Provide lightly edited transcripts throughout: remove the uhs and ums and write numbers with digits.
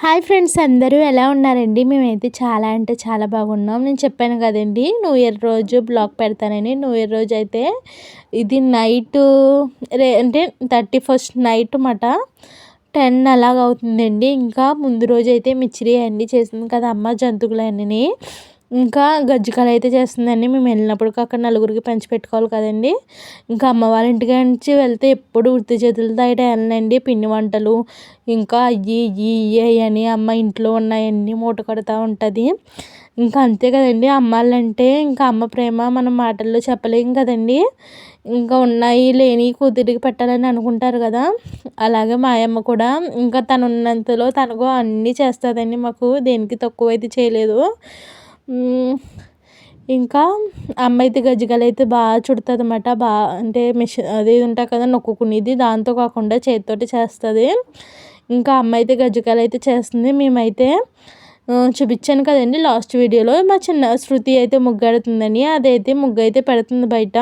Hi friends, అందరూ ఎలా ఉన్నారండి? మేమైతే చాలా అంటే చాలా బాగున్నాం. నేను చెప్పాను కదండి న్యూ ఇయర్ రోజు బ్లాగ్ పెడతానని. న్యూ ఇయర్ రోజు అయితే ఇది నైటు అంటే 31st నైట్ మాట 10 అలాగ అవుతుందండి. ఇంకా ముందు రోజు అయితే మిచ్చిరి అన్నీ చేసింది కదా అమ్మ, జంతువులన్నీ. ఇంకా గజ్జికాయలు అయితే చేస్తుందండి. మేము వెళ్ళినప్పుడు అక్కడ నలుగురికి పంచిపెట్టుకోవాలి కదండి. ఇంకా అమ్మ వాళ్ళ ఇంటికి నుంచి వెళ్తే ఎప్పుడు ఉత్తి చేతులతో అయితే వెళ్ళనండి. పిండి వంటలు ఇంకా అయ్యి ఇయ్యి అని అమ్మ ఇంట్లో ఉన్నాయన్నీ మూట కడుతూ ఉంటుంది. ఇంకా అంతే కదండి, అమ్మాళ్ళంటే ఇంకా అమ్మ ప్రేమ మనం మాటల్లో చెప్పలేం కదండి. ఇంకా ఉన్నాయి లేని కూతురికి పెట్టాలని అనుకుంటారు కదా, అలాగే మా అమ్మ కూడా ఇంకా తను ఉన్నంతలో తనకు అన్నీ చేస్తుందండి. మాకు దేనికి తక్కువ అయితే చేయలేదు. ఇంకా అమ్మ అయితే గజ్జికాయలు అయితే బాగా చుడుతుంది అన్నమాట. అంటే మిషన్ అది ఉంటుంది కదా నొక్కుకునేది, దాంతో కాకుండా చేతితోటి చేస్తుంది. ఇంకా అమ్మ అయితే గజ్జికాయలు అయితే చేస్తుంది. మేమైతే చూపించాను కదండి లాస్ట్ వీడియోలో, మా చిన్న శృతి అయితే ముగ్గెడుతుందని. అదైతే ముగ్గు అయితే పెడుతుంది బయట.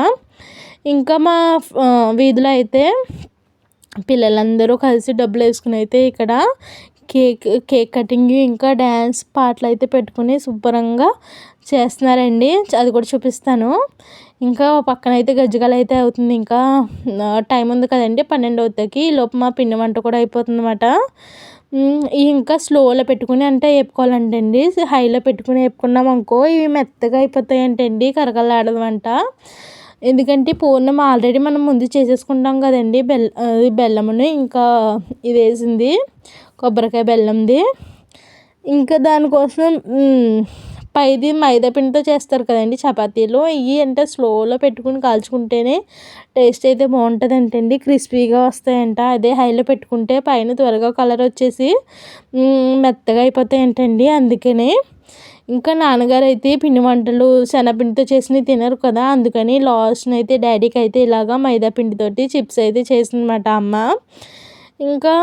ఇంకా మా వీధిలో అయితే పిల్లలందరూ కలిసి డబ్బులు వేసుకుని అయితే ఇక్కడ కేక్ కటింగ్ ఇంకా డ్యాన్స్ పాటలు అయితే పెట్టుకుని శుభ్రంగా చేస్తున్నారండి. అది కూడా చూపిస్తాను. ఇంకా పక్కన అయితే గజ్జికాయలు అయితే అవుతుంది. ఇంకా టైం ఉంది కదండి, 12 అవుతాకి. ఈ లోపు మా పిండి వంట కూడా అయిపోతుంది అన్నమాట. ఇంకా స్లోలో పెట్టుకుని అంటే వేపుకోవాలంటండి. హైలో పెట్టుకుని వేపుకున్నాం అనుకో ఇవి మెత్తగా అయిపోతాయంటండి, కరకలాడదు అంట. ఎందుకంటే పూర్ణం ఆల్రెడీ మనం ముందు చేసేసుకుంటాం కదండి, బెల్లముని ఇంకా ఇది వేసింది కొబ్బరికాయ బెల్లంది. ఇంకా దానికోసం పైది మైదా పిండితో చేస్తారు కదండి చపాతీలు. ఇవి అంటే స్లోలో పెట్టుకుని కాల్చుకుంటేనే టేస్ట్ అయితే బాగుంటుందంటండి, క్రిస్పీగా వస్తాయంట. అదే హైలో పెట్టుకుంటే పైన త్వరగా కలర్ వచ్చేసి మెత్తగా అయిపోతాయంటండి. అందుకనే ఇంకా నాన్నగారు అయితే పిండి వంటలు శనగపిండితో చేసినవి తినరు కదా, అందుకని లాస్ట్ అయితే డాడీకి అయితే ఇలాగా మైదా పిండితోటి చిప్స్ అయితే చేసిందన్నమాట అమ్మ. ఇంకా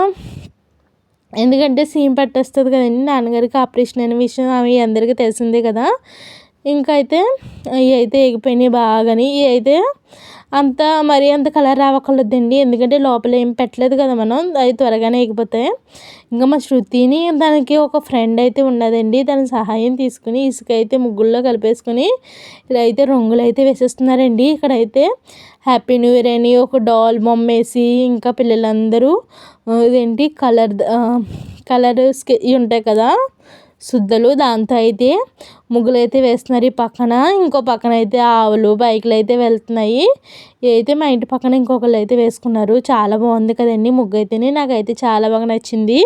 ఎందుకంటే సీమ్ పట్టేస్తుంది కదండి, నాన్నగారికి ఆపరేషన్ అయిన విషయం అవి అందరికీ తెలిసిందే కదా. ఇంకా అయితే ఇవి అయితే ఎగిపోయినాయి బాగాని. ఇవి అయితే అంత మరీ అంత కలర్ రావక్కర్లేదండి, ఎందుకంటే లోపల ఏం పెట్టలేదు కదా మనం, అవి త్వరగానే ఎగిపోతాయి. ఇంకా మా శృతిని దానికి ఒక ఫ్రెండ్ అయితే ఉన్నదండి, దాని సహాయం తీసుకుని ఇసుక అయితే ముగ్గుల్లో కలిపేసుకుని ఇలా అయితే రంగులు అయితే వేసేస్తున్నారండి. ఇక్కడైతే హ్యాపీ న్యూ ఇయర్ అని ఒక డాల్ బొమ్మ వేసి ఇంకా పిల్లలందరూ ఇదేంటి కలర్ ఇవి ఉంటాయి కదా శుద్ధలు, దాంతో అయితే ముగ్గులు అయితే వేస్తున్నారు. ఈ పక్కన ఇంకో పక్కన అయితే ఆవులు బైకులు అయితే వెళ్తున్నాయి. అయితే మా ఇంటి పక్కన ఇంకొకళ్ళు అయితే వేసుకున్నారు. చాలా బాగుంది కదండి ముగ్గు అయితేనే, నాకైతే చాలా బాగా నచ్చింది.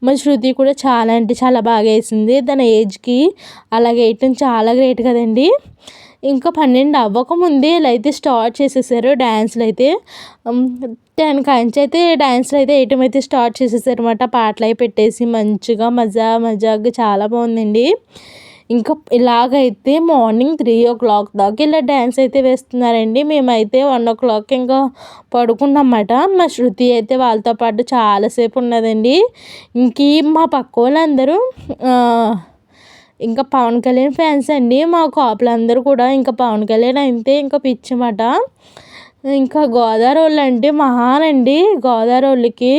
మా శృతి కూడా చాలా అంటే చాలా బాగా వేసింది. దాని ఏజ్కి అలాగే వేయటం చాలా గ్రేట్ కదండి. ఇంకా 12 అవ్వకముందే ఇలా అయితే స్టార్ట్ చేసేసారు డ్యాన్స్లు అయితే. 10 కాంచి అయితే డ్యాన్స్లు అయితే వేయటం అయితే స్టార్ట్ చేసేసారు అనమాట. పాటలు అవి పెట్టేసి మంచిగా మజాగా చాలా బాగుందండి. ఇంకా ఇలాగైతే మార్నింగ్ 3 o'clock దాకా ఇలా డ్యాన్స్ అయితే వేస్తున్నారండి. మేమైతే 1 o'clock ఇంకా పడుకున్నమాట. మా శృతి అయితే వాళ్ళతో పాటు చాలాసేపు ఉన్నదండి. ఇంక మా పక్క వాళ్ళందరూ ఇంకా పవన్ కళ్యాణ్ ఫ్యాన్స్ అండి. మా కాపులందరూ కూడా ఇంకా పవన్ కళ్యాణ్ అయితే ఇంకా పిచ్చమాట. ఇంకా గోదావరి వాళ్ళు అంటే మహానండి. గోదావరి వాళ్ళకి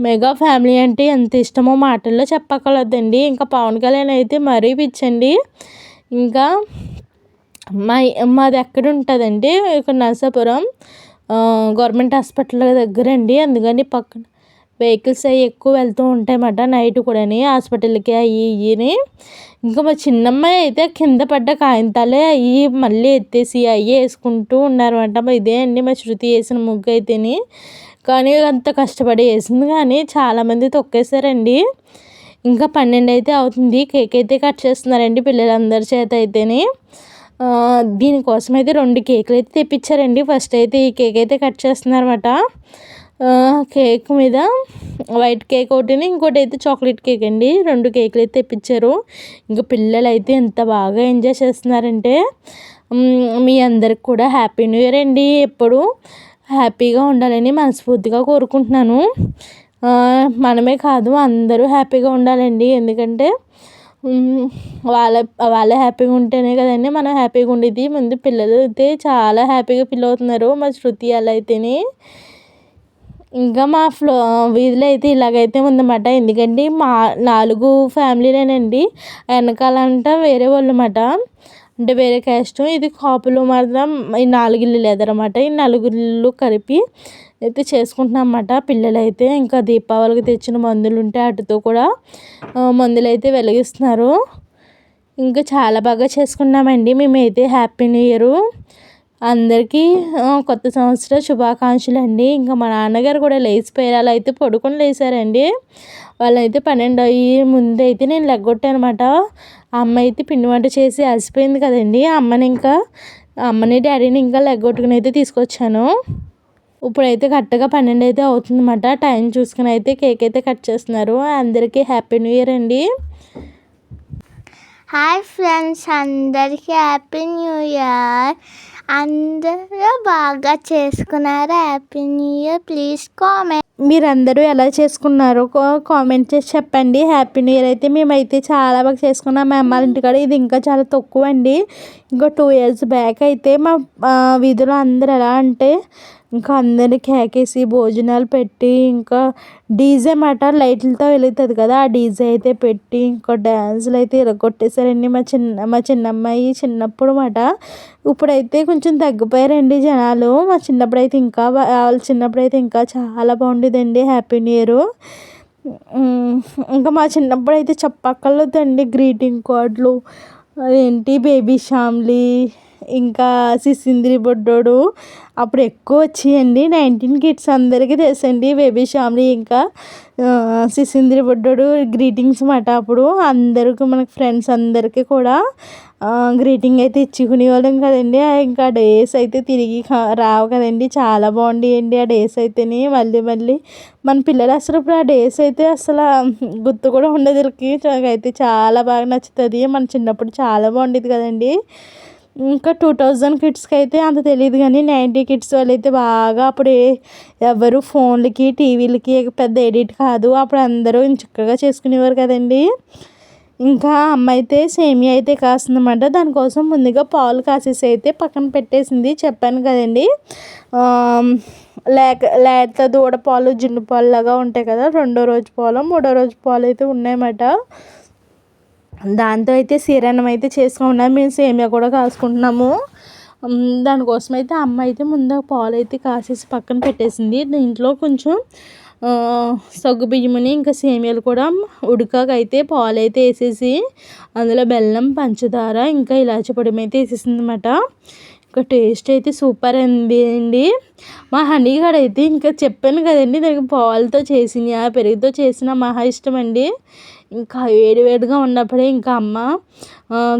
మెగా ఫ్యామిలీ అంటే ఎంత ఇష్టమో మాటల్లో చెప్పక్కర్లేదండి. ఇంకా పవన్ కళ్యాణ్ అయితే మరీ పిచ్చండి. ఇంకా మాది ఎక్కడ ఉంటుందండి, ఇక్కడ నరసాపురం గవర్నమెంట్ హాస్పిటల్ దగ్గర అండి. అందుకని పక్కన వెహికల్స్ అవి ఎక్కువ వెళ్తూ ఉంటాయన్నమాట నైట్ కూడా హాస్పిటల్కి అవి ఇవి. ఇంకా మా చిన్నమ్మాయి అయితే కింద పడ్డ కాయంతాలే అవి మళ్ళీ ఎత్తేసి అవి వేసుకుంటూ ఉన్నారన్నమాట. ఇదే అండి మా శృతి వేసిన ముగ్గు అయితేని, కానీ అంత కష్టపడి వేసింది కానీ చాలామంది తొక్కేశారండి. ఇంకా 12 అయితే అవుతుంది. కేక్ అయితే కట్ చేస్తున్నారండి పిల్లలందరి చేత అయితేని. దీనికోసం అయితే 2 కేకులు అయితే తెప్పించారండి. ఫస్ట్ అయితే ఈ కేక్ అయితే కట్ చేస్తున్నారన్నమాట. కేక్ మీద వైట్ కేక్ ఒకటిని ఇంకోటి అయితే చాక్లెట్ కేక్ అండి. 2 కేకులు అయితే తెప్పించారు. ఇంకా పిల్లలు అయితే ఎంత బాగా ఎంజాయ్ చేస్తున్నారంటే, మీ అందరికి కూడా హ్యాపీ న్యూ ఇయర్ అండి. ఎప్పుడు హ్యాపీగా ఉండాలని మనస్ఫూర్తిగా కోరుకుంటున్నాను. మనమే కాదు అందరూ హ్యాపీగా ఉండాలండి, ఎందుకంటే వాళ్ళే హ్యాపీగా ఉంటేనే కదండి మనం హ్యాపీగా ఉండేది. ముందు పిల్లలు అయితే చాలా హ్యాపీగా ఫీల్ అవుతున్నారు. మా శృతి అలా అయితేనే ఇంకా మా వీధిలో అయితే ఇలాగైతే ఉందన్నమాట. ఎందుకంటే మా 4 ఫ్యామిలీలేనండి. వెనకాలంట వేరే వాళ్ళు అన్నమాట. అంటే వేరే క్యాస్ట్. ఇది కాపులు మాత్రం ఈ 4 ఇల్లులు ఎదరమాట. ఈ 4 ఇల్లు కలిపి అయితే చేసుకుంటున్నాం అన్నమాట. పిల్లలైతే ఇంకా దీపావళికి తెచ్చిన మందులు ఉంటే వాటితో కూడా మందులైతే వెలిగిస్తున్నారు. ఇంకా చాలా బాగా చేసుకున్నామండి మేమైతే. హ్యాపీ న్యూ ఇయర్ అందరికీ, కొత్త సంవత్సర శుభాకాంక్షలు అండి. ఇంకా మా నాన్నగారు కూడా లేచిపోయారు. అలా అయితే పడుకొని లేచారండి. వాళ్ళైతే 12 అయ్యే ముందు అయితే నేను లెగ్గొట్టాను అనమాట. అమ్మ అయితే పిండి వంట చేసి అలసిపోయింది కదండి. అమ్మని డాడీని ఇంకా లెగ్గొట్టుకుని అయితే తీసుకొచ్చాను. ఇప్పుడైతే కరెక్ట్గా 12 అయితే అవుతుందన్నమాట. టైం చూసుకుని అయితే కేక్ అయితే కట్ చేస్తున్నారు. అందరికీ హ్యాపీ న్యూ ఇయర్ అండి. హాయ్ ఫ్రెండ్స్, అందరికీ హ్యాపీ న్యూ ఇయర్. అందరూ బాగా చేసుకున్నారు. Happy new year. Please comment. మీరందరూ ఎలా చేసుకున్నారో కామెంట్ చేసి చెప్పండి. హ్యాపీ న్యూ ఇయర్ అయితే మేమైతే చాలా బాగా చేసుకున్నాం. మా అమ్మ ఇంటికాడ ఇది ఇంకా చాలా తక్కువ అండి. ఇంకా 2 ఇయర్స్ బ్యాక్ అయితే మా వీధిలో అందరూ ఎలా అంటే ఇంకా అందరినీ కేకేసి భోజనాలు పెట్టి ఇంకా డీజే మాట లైట్లతో వెలుగుతుంది కదా, ఆ డీజే అయితే పెట్టి ఇంకా డ్యాన్సులు అయితే ఇరగొట్టేశారండి మా చిన్నమ్మాయి చిన్నప్పుడు మాట. ఇప్పుడైతే కొంచెం తగ్గిపోయారండి జనాలు. మా చిన్నప్పుడైతే ఇంకా వాళ్ళ చిన్నప్పుడైతే ఇంకా చాలా బాగుండేదండి హ్యాపీ న్యూ ఇయర్. ఇంకా మా చిన్నప్పుడు అయితే చెప్పక్కర్లేదండి. గ్రీటింగ్ కార్డులు, అదేంటి బేబీ షామ్లీ, ఇంకా సిసింద్రి బొడ్డోడు అప్పుడు ఎక్కువ వచ్చాయండి. 19 కిడ్స్ అందరికీ తెలుసండి బేబీ షామ్లీ ఇంకా సిసింద్రి బొడ్డోడు గ్రీటింగ్స్ మాట. అప్పుడు అందరికీ మనకి ఫ్రెండ్స్ అందరికీ కూడా గ్రీటింగ్ అయితే ఇచ్చుకునేవాళ్ళం కదండి. ఇంకా డేస్ అయితే తిరిగి రావు కదండి. చాలా బాగుండేయండి ఆ డేస్ అయితేనే. మళ్ళీ మన పిల్లలు అసలు ఇప్పుడు ఆ డేస్ అయితే అసలు గుర్తు కూడా ఉండదు. అయితే చాలా బాగా నచ్చుతుంది. మన చిన్నప్పుడు చాలా బాగుండేది కదండి. ఇంకా 2000 కిడ్స్కి అయితే అంత తెలియదు కానీ 90 కిడ్స్ వాళ్ళు అయితే బాగా అప్పుడు ఎవరు ఫోన్లకి టీవీలకి పెద్ద ఎడిట్ కాదు. అప్పుడు అందరూ చక్కగా చేసుకునేవారు కదండి. ఇంకా అమ్మ అయితే సేమియా అయితే కాస్తుందన్నమాట. దానికోసం ముందుగా పాలు కాసేసి అయితే పక్కన పెట్టేసింది. చెప్పాను కదండి, లేత దూడ పాలు జున్ను పాలు లాగా ఉంటాయి కదా, 2వ రోజు పాలు 3వ రోజు పాలు అయితే ఉన్నాయన్నమాట. దాంతో అయితే సీరన్నం అయితే చేసుకున్నాము. మేము సేమియా కూడా కాసుకుంటున్నాము. దానికోసం అయితే అమ్మ అయితే ముందు పాలు అయితే కాసేసి పక్కన పెట్టేసింది. దీంట్లో కొంచెం సగ్గు బియ్యముని ఇంకా సేమియాలు కూడా ఉడకకైతే పాలు అయితే వేసేసి అందులో బెల్లం, పంచదార ఇంకా ఇలాచి పొడి అయితే వేసేసింది అన్నమాట. ఇంకా టేస్ట్ అయితే సూపర్ అండి. మా హనీగాడు అయితే ఇంకా చెప్పాను కదండి, దానికి పాలతో చేసిన పెరుగుతో చేసిన మహా ఇష్టం అండి. ఇంకా వేడివేడిగా ఉన్నప్పుడే ఇంకా అమ్మ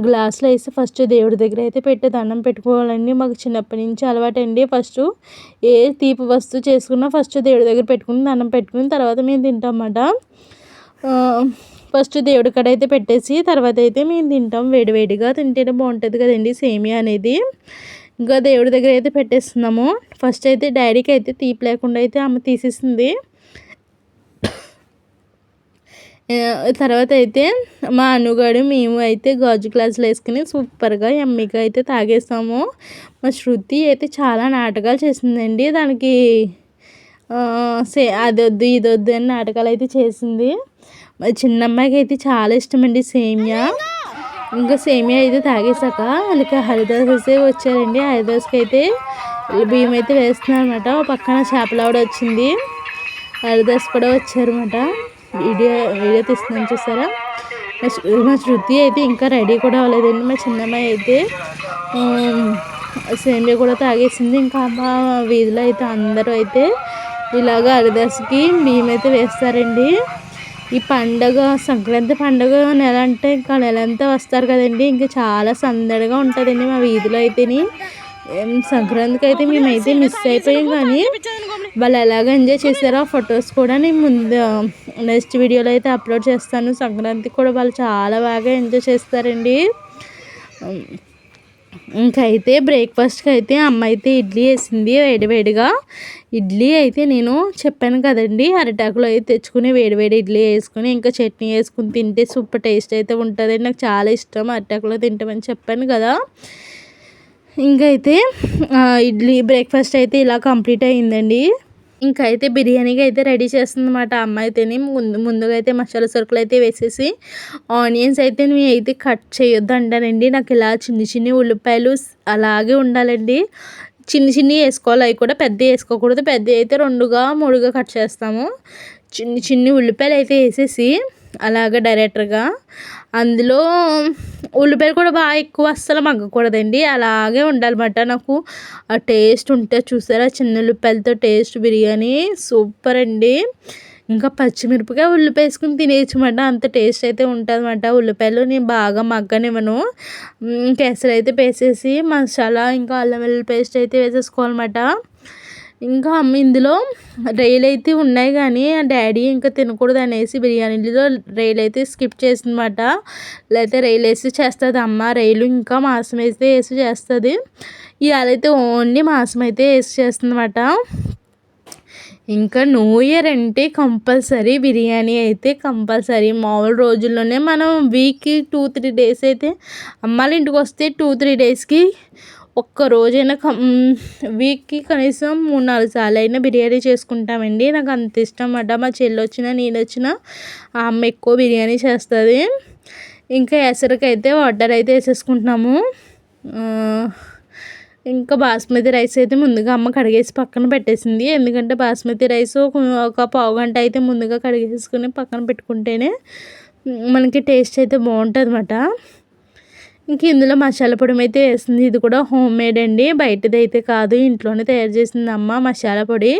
గ్లాసులో వేసి ఫస్ట్ దేవుడి దగ్గర అయితే పెట్టి దండం పెట్టుకోవాలండి. మాకు చిన్నప్పటి నుంచి అలవాటండి. ఫస్ట్ ఏ తీపి వస్తువు చేసుకున్నా ఫస్ట్ దేవుడి దగ్గర పెట్టుకుని దండం పెట్టుకుని తర్వాత మేము తింటాం అన్నమాట. ఫస్ట్ దేవుడి కాడ అయితే పెట్టేసి తర్వాత అయితే మేము తింటాం. వేడివేడిగా తింటేనే బాగుంటుంది కదండి సేమియా అనేది. ఇంకా దేవుడి దగ్గర అయితే పెట్టేస్తున్నాము. ఫస్ట్ అయితే డాడీకి అయితే తీపి లేకుండా అయితే అమ్మ తీసేసింది. తర్వాత అయితే మా అనుగాడు మేము అయితే గాజు గ్లాసులు వేసుకుని సూపర్గా ఎమ్మిగా అయితే తాగేస్తాము. మా శృతి అయితే చాలా నాటకాలు చేసిందండి. దానికి అదొద్దు ఇదొద్దు అని నాటకాలు అయితే చేసింది. మా చిన్నమ్మాయికి అయితే చాలా ఇష్టమండి సేమియా. ఇంకా సేమియా అయితే తాగేసాక వాళ్ళకి హరిదాస్ వచ్చారండి. హరిదాస్కి అయితే బియ్యం అయితే వేస్తున్నారు అనమాట. పక్కన చేపలావిడ వచ్చింది, హరిదాస్ కూడా వచ్చారన్నమాట. వీడియో తీస్తున్నాను చూసారా. మా శృతి అయితే ఇంకా రెడీ కూడా అవ్వలేదండి. మా చిన్నమ్మాయి అయితే సేమియా కూడా తాగేసింది. ఇంకా మా వీధిలో అయితే అందరూ అయితే ఇలాగ హరిదాస్కి బియ్యం అయితే వేస్తారండి. ఈ పండగ సంక్రాంతి పండుగ నెల అంటే ఇంకా నెలంతా వస్తారు కదండి. ఇంకా చాలా సందడిగా ఉంటుందండి మా వీధిలో అయితేని. సంక్రాంతికి అయితే మేమైతే మిస్ అయిపోయాం, కానీ వాళ్ళు ఎలాగ ఎంజాయ్ చేశారో ఆ ఫొటోస్ కూడా నేను ముందు నెక్స్ట్ వీడియోలో అయితే అప్లోడ్ చేస్తాను. సంక్రాంతికి కూడా వాళ్ళు చాలా బాగా ఎంజాయ్ చేస్తారండి. ఇంకైతే బ్రేక్ఫాస్ట్కి అయితే అమ్మ అయితే ఇడ్లీ వేసింది వేడివేడిగా. ఇడ్లీ అయితే నేను చెప్పాను కదండి, అరిటాకులో అయితే తెచ్చుకుని వేడివేడి ఇడ్లీ వేసుకుని ఇంకా చట్నీ వేసుకుని తింటే సూపర్ టేస్ట్ అయితే ఉంటుంది. నాకు చాలా ఇష్టం అరిటాకులో తింటామని చెప్పాను కదా. ఇంకైతే ఇడ్లీ బ్రేక్ఫాస్ట్ అయితే ఇలా కంప్లీట్ అయ్యిందండి. ఇంకా అయితే బిర్యానీకి అయితే రెడీ చేస్తుందన్నమాట అమ్మ అయితేని. ముందుగా అయితే మసాలా సరుకులు అయితే వేసేసి ఆనియన్స్ అయితే అయితే కట్ చేయొద్దు అంటానండి. నాకు ఇలా చిన్ని ఉల్లిపాయలు అలాగే ఉండాలండి. చిన్ని వేసుకోవాలి, అవి కూడా పెద్ద వేసుకోకూడదు. పెద్ద అయితే 2గా 3గా కట్ చేస్తాము. చిన్ని ఉల్లిపాయలు అయితే వేసేసి అలాగ డైరెక్టర్గా అందులో ఉల్లిపాయలు కూడా బాగా ఎక్కువ అస్సలు మగ్గకూడదండి. అలాగే ఉండాలన్నమాట. నాకు ఆ టేస్ట్ ఉంటే చూసారా, చిన్న ఉల్లిపాయలతో టేస్ట్ బిర్యానీ సూపర్ అండి. ఇంకా పచ్చిమిరపకాయ ఉల్లిపాయ వేసుకుని తినేయచ్చమాట, అంత టేస్ట్ అయితే ఉంటుందన్నమాట. ఉల్లిపాయలు నేను బాగా మగ్గనివ్వను. కేసరి అయితే వేసేసి మసాలా ఇంకా అల్లం వెల్లుల్లి పేస్ట్ అయితే వేసేసుకోవాలన్నమాట. ఇంకా ఇందులో రైలు అయితే ఉన్నాయి కానీ డాడీ ఇంకా తినకూడదు అనేసి బిర్యానీలో రైలు అయితే స్కిప్ చేసిందన్నమాట. లేకపోతే రైలు వేసి చేస్తుంది అమ్మ. రైలు ఇంకా మాంసం అయితే వేసి చేస్తుంది. ఇవాళైతే ఓన్లీ మాంసం అయితే వేసి చేస్తుందన్నమాట. ఇంకా న్యూ ఇయర్ అంటే కంపల్సరీ బిర్యానీ అయితే కంపల్సరీ. మామూలు రోజుల్లోనే మనం వీక్కి 2-3 డేస్ అయితే అమ్మాళ్ళ ఇంటికి వస్తే 2-3 డేస్కి ఒక్కరోజైనా వీక్కి కనీసం 3-4 సార్లు అయినా బిర్యానీ చేసుకుంటామండి. నాకు అంత ఇష్టం అన్నమాట. మా చెల్లి వచ్చినా నేను వచ్చినా ఆ అమ్మ ఎక్కువ బిర్యానీ చేస్తుంది. ఇంకా ఎసరికైతే వాటర్ అయితే వేసేసుకుంటున్నాము. ఇంకా బాస్మతి రైస్ అయితే ముందుగా అమ్మ కడిగేసి పక్కన పెట్టేసింది. ఎందుకంటే బాస్మతి రైస్ ఒక పావు గంట అయితే ముందుగా కడిగేసుకుని పక్కన పెట్టుకుంటేనే మనకి టేస్ట్ అయితే బాగుంటుంది అన్నమాట. ఇంక ఇందులో మసాలా పొడి అయితే వేస్తుంది. ఇది కూడా హోమ్ మేడ్ అండి, బయటది అయితే కాదు, ఇంట్లోనే తయారు చేసింది అమ్మ మసాలా పొడి.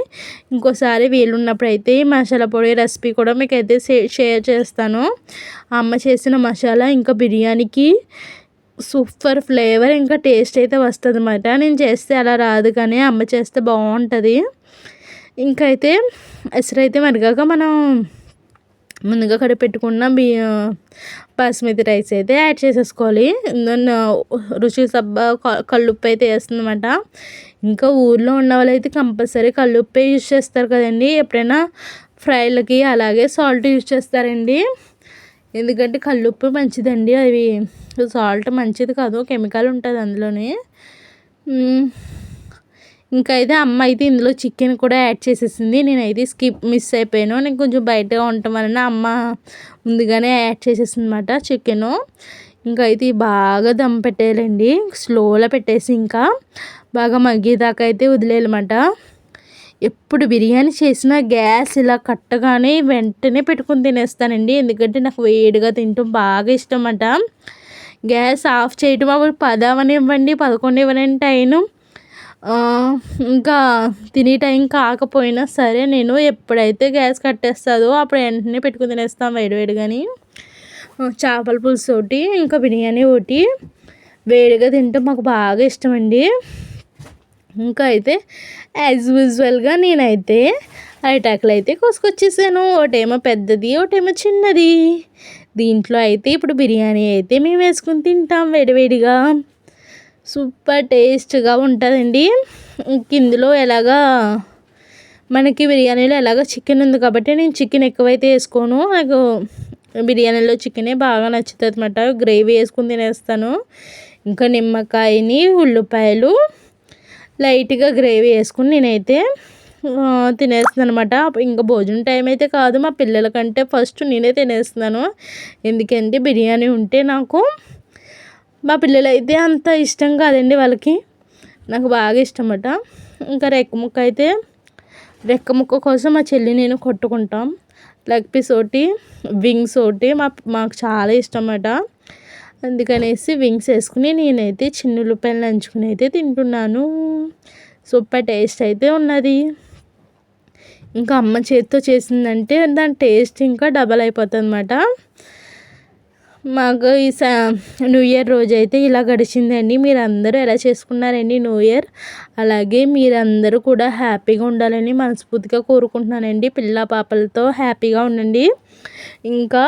ఇంకోసారి వీలు ఉన్నప్పుడు అయితే ఈ మసాలా పొడి రెసిపీ కూడా మీకు అయితే షేర్ చేస్తాను. అమ్మ చేసిన మసాలా ఇంకా బిర్యానీకి సూపర్ ఫ్లేవర్ ఇంకా టేస్ట్ అయితే వస్తుంది అన్నమాట. నేను చేస్తే అలా రాదు కానీ అమ్మ చేస్తే బాగుంటుంది. ఇంకైతే ఎసరైతే మరిగాక మనం ముందుగా కడిపెట్టుకున్న బాస్మతి రైస్ అయితే యాడ్ చేసేసుకోవాలి. రుచి సబ్బా కల్లుప్పు అయితే వేస్తుందన్నమాట. ఇంకా ఊర్లో ఉన్న వాళ్ళు అయితే కంపల్సరీ కల్లుప్పే యూజ్ చేస్తారు కదండి. ఎప్పుడైనా ఫ్రైలకి అలాగే సాల్ట్ యూజ్ చేస్తారండి. ఎందుకంటే కల్లుప్పు మంచిదండి, అవి సాల్ట్ మంచిది కాదు, కెమికల్ ఉంటుంది అందులోనే. ఇంకా అయితే అమ్మ అయితే ఇందులో చికెన్ కూడా యాడ్ చేసేసింది. నేనైతే మిస్ అయిపోయాను. నేను కొంచెం బయటగా ఉండటం వలన అమ్మ ముందుగానే యాడ్ చేసేసింది అన్నమాట చికెను. ఇంకా అయితే బాగా దమ్ పెట్టేయాలండి, స్లోలో పెట్టేసి ఇంకా బాగా మగ్గేదాకా అయితే వదిలేయాలన్నమాట. ఎప్పుడు బిర్యానీ చేసినా గ్యాస్ ఇలా కట్టగానే వెంటనే పెట్టుకుని తినేస్తానండి. ఎందుకంటే నాకు వేడిగా తింటాం బాగా ఇష్టం అన్నమాట. గ్యాస్ ఆఫ్ చేయటం అప్పుడు 10 అవనివ్వండి 11 ఇవ్వనండి టైం, ఇంకా తినే టైం కాకపోయినా సరే నేను ఎప్పుడైతే గ్యాస్ కట్టేస్తుందో అప్పుడు వెంటనే పెట్టుకుని తినేస్తాను వేడివేడిగాని. చేపల పులుసు ఒకటి ఇంకా బిర్యానీ ఒకటి వేడిగా తింటాం మాకు బాగా ఇష్టం అండి. ఇంకా అయితే యాజ్ యూజువల్గా నేనైతే అరిటాకులు అయితే కోసుకొచ్చేసాను. ఒకటేమో పెద్దది ఒకటేమో చిన్నది. దీంట్లో అయితే ఇప్పుడు బిర్యానీ అయితే మేము వేసుకుని తింటాం వేడివేడిగా, సూపర్ టేస్ట్గా ఉంటుందండి. ఇందులో ఎలాగా మనకి బిర్యానీలో ఎలాగో చికెన్ ఉంది కాబట్టి నేను చికెన్ ఎక్కువైతే వేసుకోను. నాకు బిర్యానీలో చికెనే బాగా నచ్చుతుంది అన్నమాట. గ్రేవీ వేసుకుని తినేస్తాను. ఇంకా నిమ్మకాయని ఉల్లిపాయలు లైట్గా గ్రేవీ వేసుకుని నేనైతే తినేస్తున్నాను అనమాట. ఇంకా భోజనం టైం అయితే కాదు, మా పిల్లలకంటే ఫస్ట్ నేనే తినేస్తున్నాను. ఎందుకంటే బిర్యానీ ఉంటే నాకు, మా పిల్లలు అయితే అంత ఇష్టం కాదండి వాళ్ళకి, నాకు బాగా ఇష్టం అన్నమాట. ఇంకా రెక్క ముక్క కోసం మా చెల్లి నేను కొట్టుకుంటాం. లెగ్ పీస్ ఒకటి వింగ్స్ ఒకటి మాకు చాలా ఇష్టం అన్నమాట. అందుకనేసి వింగ్స్ వేసుకుని నేనైతే చిన్న ఉల్లిపాయలు నంచుకుని అయితే తింటున్నాను. సూపర్ టేస్ట్ అయితే ఉన్నది. ఇంకా అమ్మ చేతితో చేసిందంటే దాని టేస్ట్ ఇంకా డబల్ అయిపోతుంది అన్నమాట. మాకు ఈ న్యూ ఇయర్ రోజు అయితే ఇలా గడిచిందండి. మీరందరూ ఎలా చేసుకున్నారండి న్యూ ఇయర్? అలాగే మీరందరూ కూడా హ్యాపీగా ఉండాలని మనస్ఫూర్తిగా కోరుకుంటున్నానండి. పిల్ల పాపలతో హ్యాపీగా ఉండండి. ఇంకా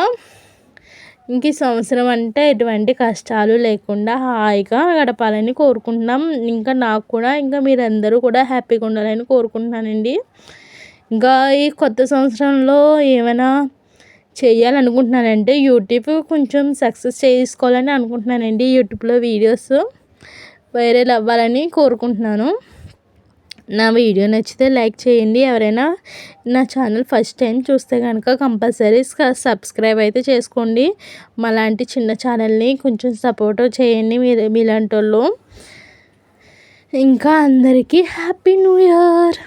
ఈ సంవత్సరం అంటే ఎటువంటి కష్టాలు లేకుండా హాయిగా గడపాలని కోరుకుంటున్నాం. ఇంకా నాకు కూడా ఇంకా మీరందరూ కూడా హ్యాపీగా ఉండాలని కోరుకుంటున్నానండి. ఇంకా ఈ కొత్త సంవత్సరంలో ఏమైనా చేయాలనుకుంటున్నానంటే యూట్యూబ్ కొంచెం సక్సెస్ చేసుకోవాలని అనుకుంటున్నానండి. యూట్యూబ్లో వీడియోస్ వైరల్ అవ్వాలని కోరుకుంటున్నాను. నా వీడియో నచ్చితే లైక్ చేయండి. ఎవరైనా నా ఛానల్ ఫస్ట్ టైం చూస్తే కనుక కంపల్సరీ సబ్స్క్రైబ్ అయితే చేసుకోండి. మాలాంటి చిన్న ఛానల్ని కొంచెం సపోర్ట్ చేయండి మీలాంటి వాళ్ళు. ఇంకా అందరికీ హ్యాపీ న్యూ ఇయర్.